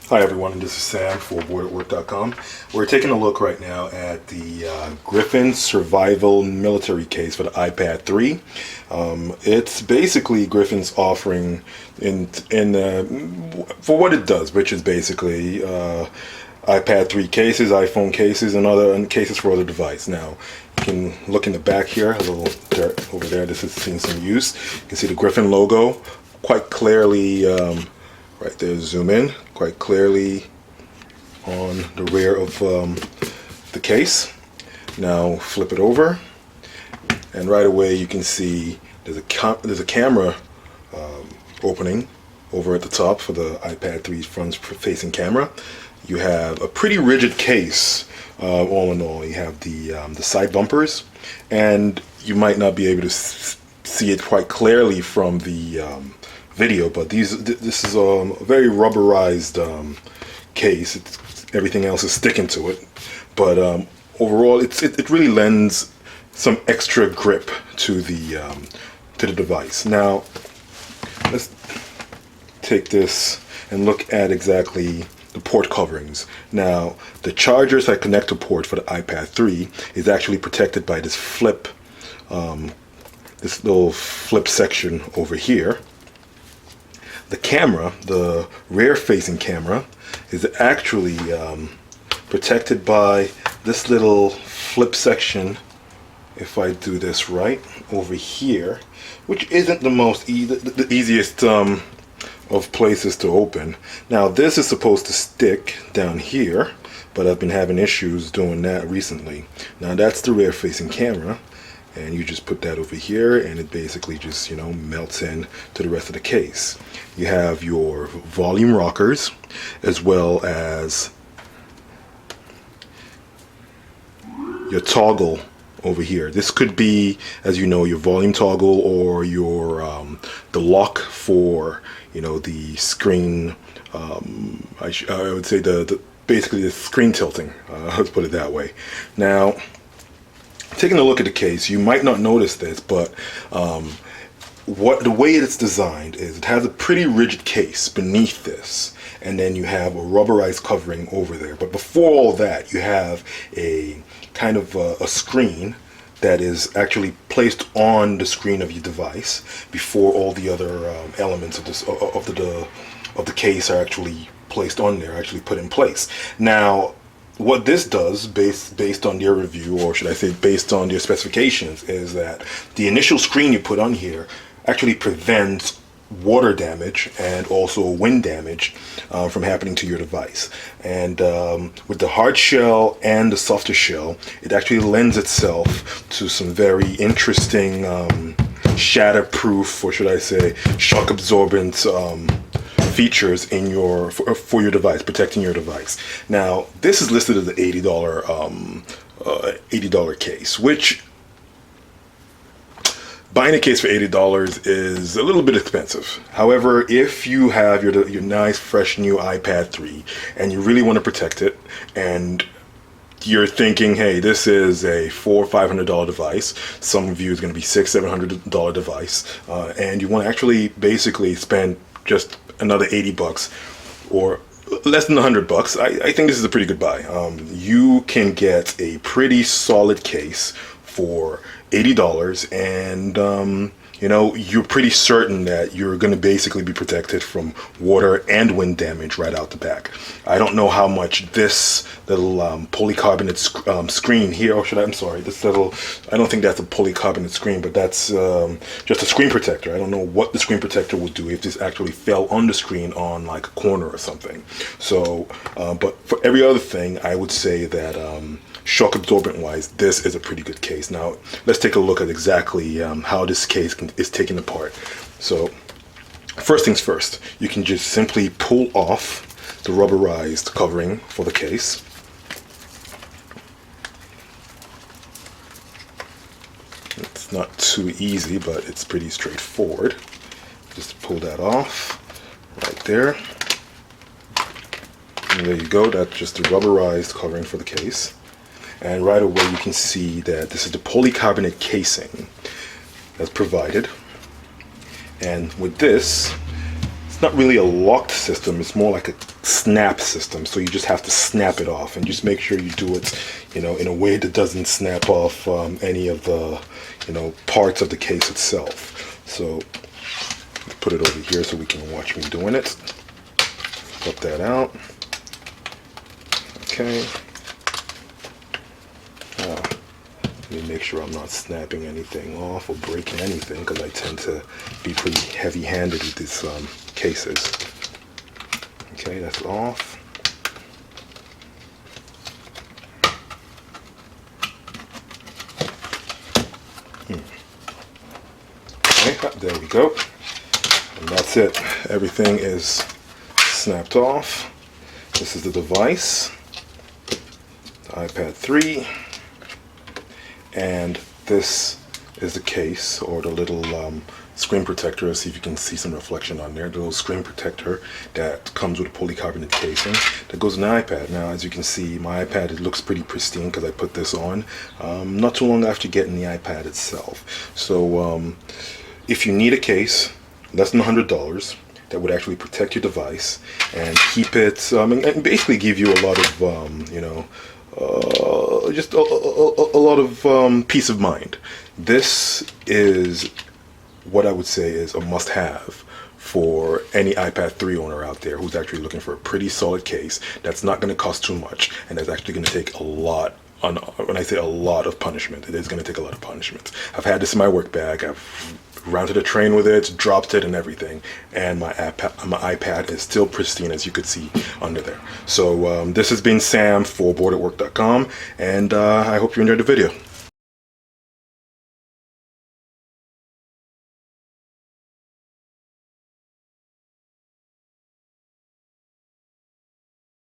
Hi everyone, and this is Sam for Booredatwork.com. We're taking a look right now at the Griffin Survival Military Case for the iPad 3. It's basically Griffin's offering for what it does, which is basically iPad 3 cases, iPhone cases, and cases for other device. Now, you can look in the back here, a little dirt over there. This is seeing some use. You can see the Griffin logo quite clearly. Right there, zoom in quite clearly on the rear of the case. Now flip it over, and right away you can see there's a camera opening over at the top for the iPad 3's front-facing camera. You have a pretty rigid case. All in all, you have the side bumpers, and you might not be able to see it quite clearly from the video, but this is a very rubberized case. Everything else is sticking to it, but overall it really lends some extra grip to the device. Now let's take this and look at exactly the port coverings. Now the chargers that connect to port for the iPad 3 is actually protected by this this little flip section over here. The camera, the rear-facing camera, is actually protected by this little flip section, if I do this right, over here, which isn't the easiest of places to open. Now this is supposed to stick down here, but I've been having issues doing that recently. Now that's the rear-facing camera, and you just put that over here, and it basically just, melts in to the rest of the case. You have your volume rockers, as well as your toggle over here. This could be, as you know, your volume toggle, or your the lock for the screen. I would say basically the screen tilting. Let's put it that way. Now, taking a look at the case, you might not notice this, but the way it's designed is it has a pretty rigid case beneath this, and then you have a rubberized covering over there. But before all that, you have a kind of a screen that is actually placed on the screen of your device before all the other elements of the case are actually placed on there, actually put in place. Now, what this does, based on their review, or should I say based on their specifications, is that the initial screen you put on here actually prevents water damage and also wind damage from happening to your device. And with the hard shell and the softer shell, it actually lends itself to some very interesting shatterproof, or should I say shock-absorbent features in for your device, protecting your device. Now this is listed as an $80 case, which, buying a case for $80 is a little bit expensive. However, if you have your nice fresh new iPad 3 and you really want to protect it, and you're thinking, hey, this is a $400 or $500 device, some of you is going to be $600-$700 device, and you want to actually basically spend just another $80 or less than $100, I think this is a pretty good buy. You can get a pretty solid case for $80, and you're pretty certain that you're going to basically be protected from water and wind damage right out the back. I don't know how much this little polycarbonate screen here, or this little, I don't think that's a polycarbonate screen, but that's just a screen protector. I don't know what the screen protector would do if this actually fell on the screen on like a corner or something. So, but for every other thing, I would say that shock absorbent wise, this is a pretty good case. Now let's take a look at exactly how this case is taken apart. So first things first, you can just simply pull off the rubberized covering for the case. It's not too easy, but it's pretty straightforward. Just pull that off right there, and there you go. That's just the rubberized covering for the case. And right away you can see that this is the polycarbonate casing that's provided. And with this, it's not really a locked system, it's more like a snap system, so you just have to snap it off, and just make sure you do it, you know, in a way that doesn't snap off any of the, you know, parts of the case itself. So put it over here so we can watch me doing it. Put that out. Okay. Let me make sure I'm not snapping anything off or breaking anything, because I tend to be pretty heavy-handed with these cases. Okay, that's off. Okay, there we go. And that's it. Everything is snapped off. This is the device, the iPad 3. And this is the case, or the little screen protector. See if you can see some reflection on there. The little screen protector that comes with a polycarbonate casing that goes in the iPad. Now, as you can see, my iPad, it looks pretty pristine because I put this on not too long after getting the iPad itself. So if you need a case less than $100 that would actually protect your device and keep it, and basically give you a lot of, you know, just a lot of peace of mind. This is what I would say is a must-have for any iPad 3 owner out there who's actually looking for a pretty solid case that's not going to cost too much, and that's actually going to take a lot. When I say a lot of punishment, it is going to take a lot of punishment. I've had this in my work bag. I've rounded a train with it, dropped it and everything, and my iPad is still pristine, as you could see under there. So this has been Sam for Booredatwork.com, and I hope you enjoyed the video.